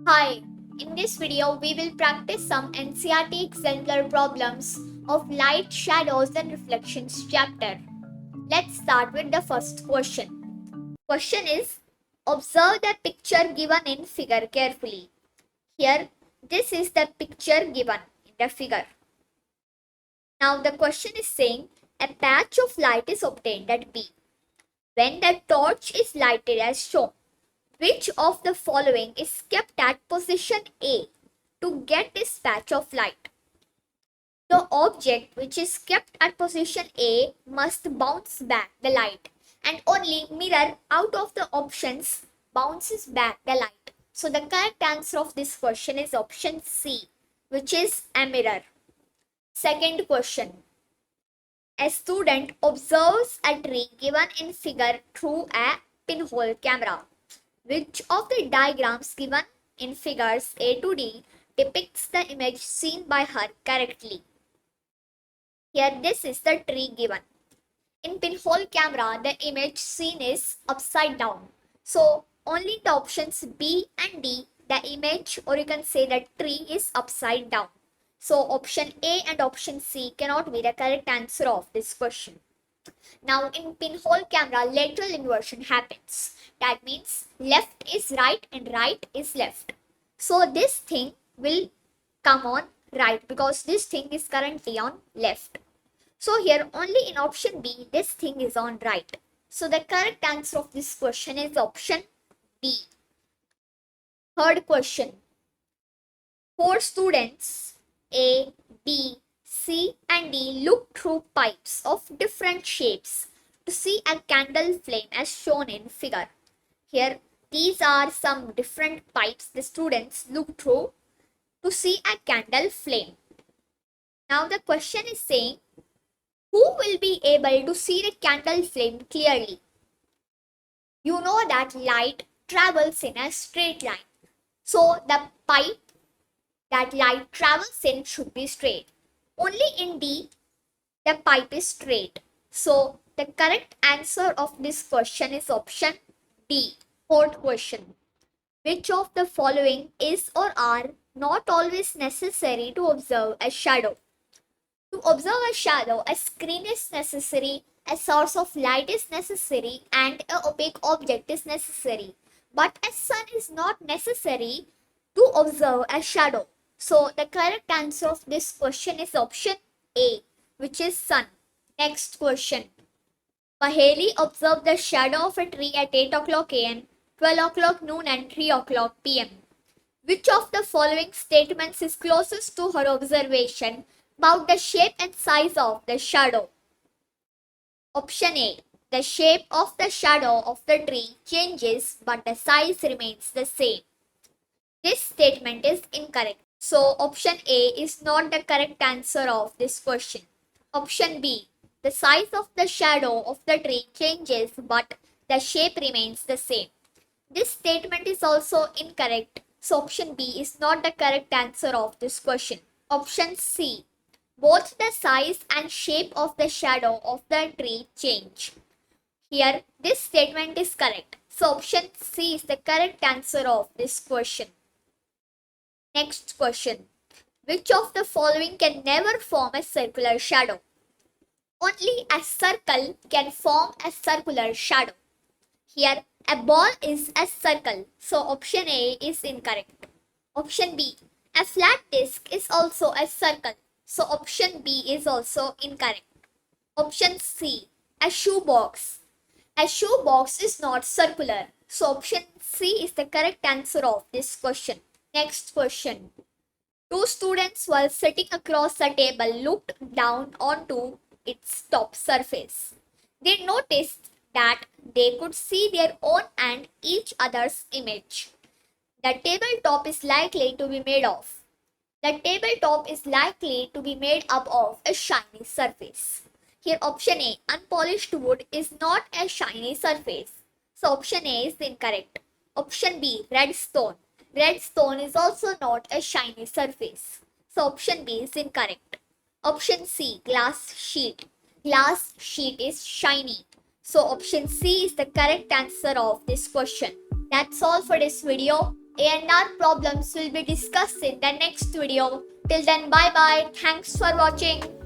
Hi, in this video we will practice some NCERT exemplar problems of light, shadows and reflections chapter. Let's start with the first question. Question is, observe the picture given in figure carefully. Here, this is the picture given in the figure. Now the question is saying, a patch of light is obtained at B. When the torch is lighted as shown, which of the following is kept at position A to get this patch of light? The object which is kept at position A must bounce back the light, and only mirror out of the options bounces back the light. So the correct answer of this question is option C, which is a mirror. Second question. A student observes a tree given in figure through a pinhole camera. Which of the diagrams given in figures A to D depicts the image seen by her correctly? Here, this is the tree given. In pinhole camera, the image seen is upside down. So, only the options B and D, the image, or you can say the tree is upside down. So, option A and option C cannot be the correct answer of this question. Now in pinhole camera, lateral inversion happens. That means left is right and right is left. So this thing will come on right because this thing is currently on left. So here only in option B, this thing is on right. So the correct answer of this question is option B. Third question. Four students A, B, C and D look through pipes of different shapes to see a candle flame as shown in figure. Here, these are some different pipes the students look through to see a candle flame. Now the question is saying, who will be able to see the candle flame clearly? You know that light travels in a straight line. So the pipe that light travels in should be straight. Only in D, the pipe is straight. So the correct answer of this question is option D. Fourth question. Which of the following is or are not always necessary to observe a shadow? To observe a shadow, a screen is necessary, a source of light is necessary, and an opaque object is necessary. But a sun is not necessary to observe a shadow. So the correct answer of this question is option A, which is sun. Next question. Paheli observed the shadow of a tree at 8 o'clock am, 12 o'clock noon and 3 o'clock pm. Which of the following statements is closest to her observation about the shape and size of the shadow? Option A. The shape of the shadow of the tree changes but the size remains the same. This statement is incorrect. So option A is not the correct answer of this question. Option B. The size of the shadow of the tree changes but the shape remains the same. This statement is also incorrect. So option B is not the correct answer of this question. Option C. Both the size and shape of the shadow of the tree change. Here, this statement is correct. So option C is the correct answer of this question. Next question. Which of the following can never form a circular shadow? Only a circle can form a circular shadow. Here, a ball is a circle, so option A is incorrect. Option B. A flat disk is also a circle, so option B is also incorrect. Option C. A shoebox. A shoebox is not circular, so option C is the correct answer of this question. Next question. Two students while sitting across a table looked down onto its top surface. They noticed that they could see their own and each other's image. The tabletop is likely to be made of. The tabletop is likely to be made up of a shiny surface. Here option A, unpolished wood is not a shiny surface. So option A is incorrect. Option B, red stone. Red stone is also not a shiny surface. So option B is incorrect. Option C, glass sheet. Glass sheet is shiny. So option C is the correct answer of this question. That's all for this video. A&R problems will be discussed in the next video. Till then, bye bye. Thanks for watching.